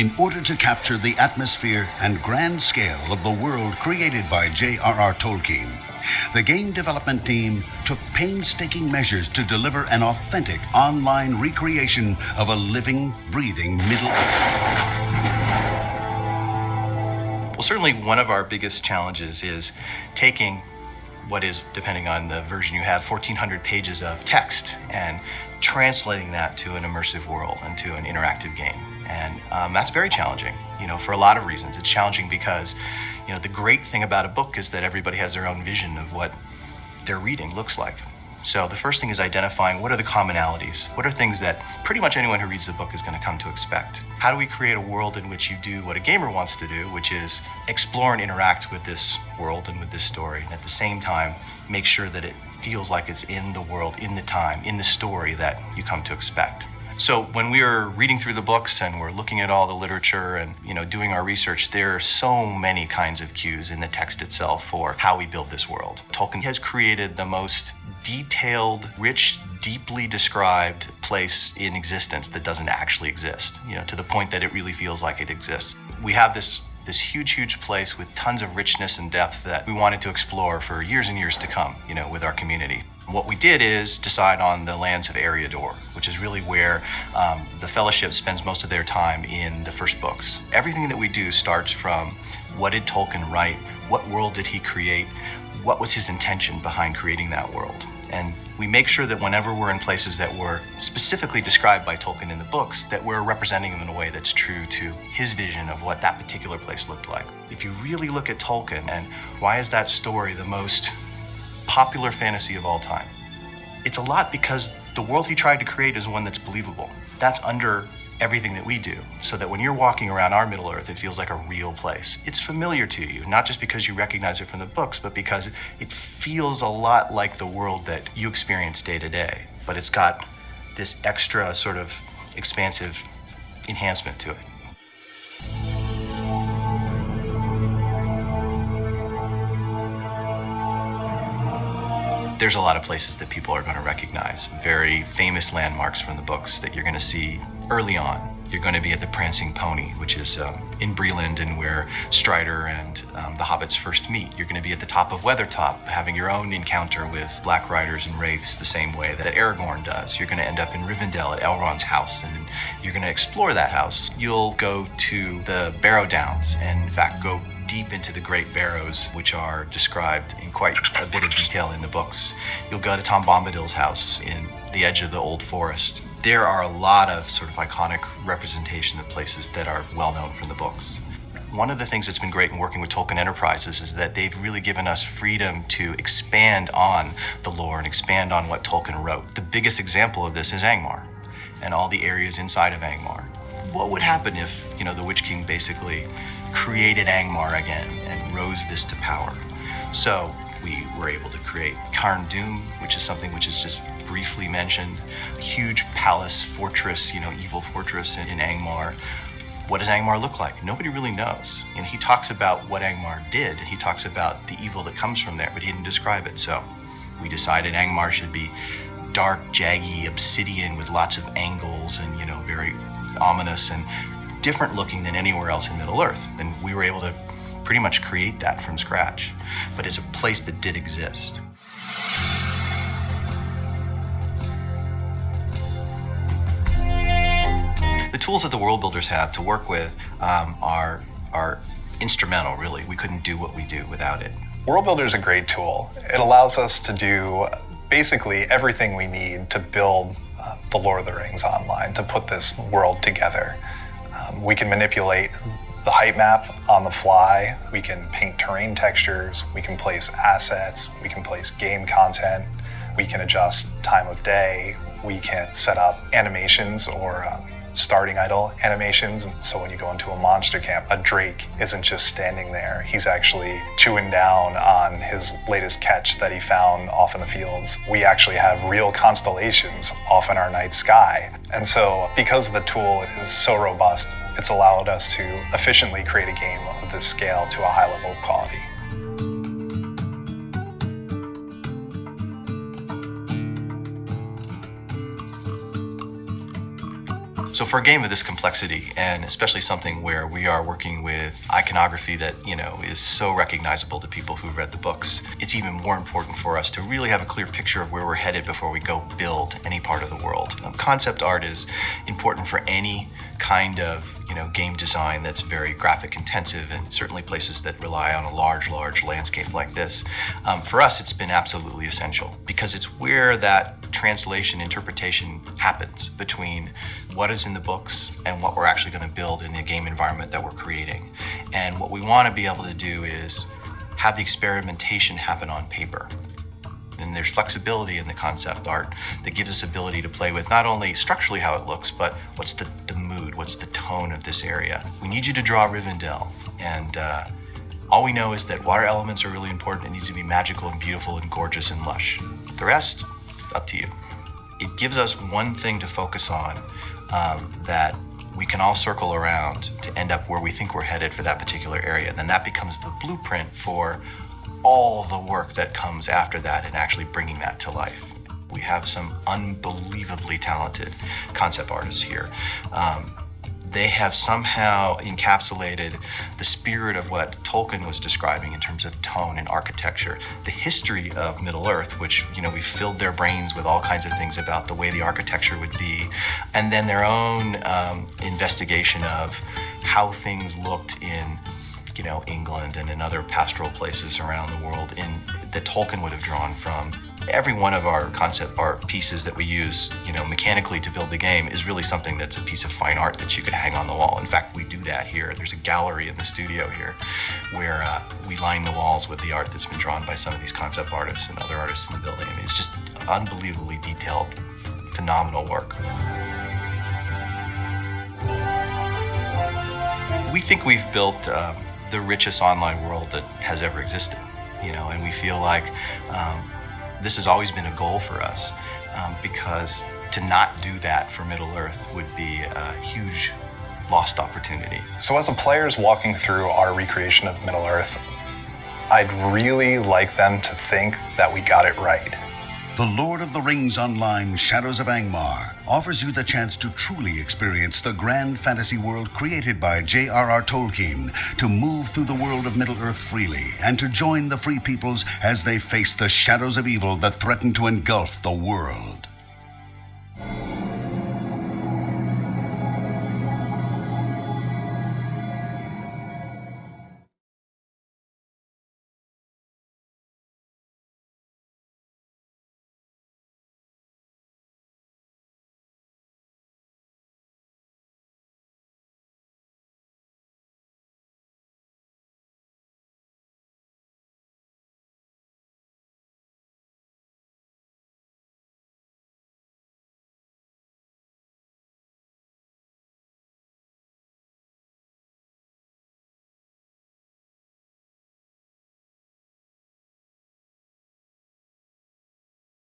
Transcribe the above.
In order to capture the atmosphere and grand scale of the world created by J.R.R. Tolkien, the game development team took painstaking measures to deliver an authentic online recreation of a living, breathing Middle-earth. Well, certainly one of our biggest challenges is taking what is, depending on the version you have, 1,400 pages of text and translating that to an immersive world and to an interactive game. And that's very challenging, for a lot of reasons. It's challenging because, the great thing about a book is that everybody has their own vision of what their reading looks like. So the first thing is identifying what are the commonalities? What are things that pretty much anyone who reads the book is going to come to expect? How do we create a world in which you do what a gamer wants to do, which is explore and interact with this world and with this story, and at the same time, make sure that it feels like it's in the world, in the time, in the story that you come to expect. So when we are reading through the books and we're looking at all the literature and doing our research, there are so many kinds of cues in the text itself for how we build this world. Tolkien has created the most detailed, rich, deeply described place in existence that doesn't actually exist, to the point that it really feels like it exists. We have this huge place with tons of richness and depth that we wanted to explore for years and years to come, with our community. What we did is decide on the lands of Eriador, which is really where the Fellowship spends most of their time in the first books. Everything that we do starts from what did Tolkien write, what world did he create, what was his intention behind creating that world. And we make sure that whenever we're in places that were specifically described by Tolkien in the books, that we're representing them in a way that's true to his vision of what that particular place looked like. If you really look at Tolkien and why is that story the most popular fantasy of all time, it's a lot because the world he tried to create is one that's believable. That's under everything that we do, so that when you're walking around our Middle-earth, it feels like a real place. It's familiar to you, not just because you recognize it from the books, but because it feels a lot like the world that you experience day to day. But it's got this extra sort of expansive enhancement to it. There's a lot of places that people are going to recognize, very famous landmarks from the books that you're going to see early on. You're going to be at the Prancing Pony, which is in Breland and where Strider and the hobbits first meet. You're going to be at the top of Weathertop, having your own encounter with Black Riders and Wraiths the same way that Aragorn does. You're going to end up in Rivendell at Elrond's house, and you're going to explore that house. You'll go to the Barrow Downs and, in fact, go deep into the Great Barrows, which are described in quite a bit of detail in the books. You'll go to Tom Bombadil's house in the edge of the Old Forest. There are a lot of sort of iconic representation of places that are well known from the books. One of the things that's been great in working with Tolkien Enterprises is that they've really given us freedom to expand on the lore and expand on what Tolkien wrote. The biggest example of this is Angmar and all the areas inside of Angmar. What would happen if, the Witch King basically created Angmar again and rose this to power? So we were able to create Carn Dûm, which is something which is just briefly mentioned, a huge palace, fortress, evil fortress in Angmar. What does Angmar look like? Nobody really knows. And he talks about what Angmar did. He talks about the evil that comes from there, but he didn't describe it. So we decided Angmar should be dark, jaggy, obsidian with lots of angles and, very ominous and different looking than anywhere else in Middle-earth. And we were able to pretty much create that from scratch. But it's a place that did exist. The tools that the world builders have to work with are instrumental, really. We couldn't do what we do without it. World Builder is a great tool. It allows us to do basically everything we need to build the Lord of the Rings online, to put this world together. We can manipulate the height map on the fly. We can paint terrain textures. We can place assets. We can place game content. We can adjust time of day. We can set up animations or starting idle animations. And so when you go into a monster camp, a Drake isn't just standing there. He's actually chewing down on his latest catch that he found off in the fields. We actually have real constellations off in our night sky. And so because the tool is so robust, it's allowed us to efficiently create a game of this scale to a high level of quality. So So for a game of this complexity, and especially something where we are working with iconography that, is so recognizable to people who've read the books, it's even more important for us to really have a clear picture of where we're headed before we go build any part of the world. Concept art is important for any kind of, game design that's very graphic intensive, and certainly places that rely on a large landscape like this. For us, it's been absolutely essential because it's where that translation, interpretation happens between what is in the books and what we're actually going to build in the game environment that we're creating. And what we want to be able to do is have the experimentation happen on paper. And there's flexibility in the concept art that gives us ability to play with not only structurally how it looks, but what's the mood, what's the tone of this area. We need you to draw Rivendell, and all we know is that water elements are really important. It needs to be magical and beautiful and gorgeous and lush. The rest, up to you. It gives us one thing to focus on that we can all circle around to end up where we think we're headed for that particular area. And then that becomes the blueprint for all the work that comes after that and actually bringing that to life. We have some unbelievably talented concept artists here. They have somehow encapsulated the spirit of what Tolkien was describing in terms of tone and architecture, the history of Middle-earth, which, we filled their brains with all kinds of things about the way the architecture would be, and then their own investigation of how things looked in England and in other pastoral places around the world that Tolkien would have drawn from. Every one of our concept art pieces that we use, mechanically to build the game is really something that's a piece of fine art that you could hang on the wall. In fact, we do that here. There's a gallery in the studio here where we line the walls with the art that's been drawn by some of these concept artists and other artists in the building. I mean, it's just unbelievably detailed, phenomenal work. We think we've built the richest online world that has ever existed, and we feel like this has always been a goal for us because to not do that for Middle-earth would be a huge lost opportunity. So as the players walking through our recreation of Middle-earth, I'd really like them to think that we got it right. The Lord of the Rings Online Shadows of Angmar offers you the chance to truly experience the grand fantasy world created by J.R.R. Tolkien, to move through the world of Middle-earth freely, and to join the free peoples as they face the shadows of evil that threaten to engulf the world.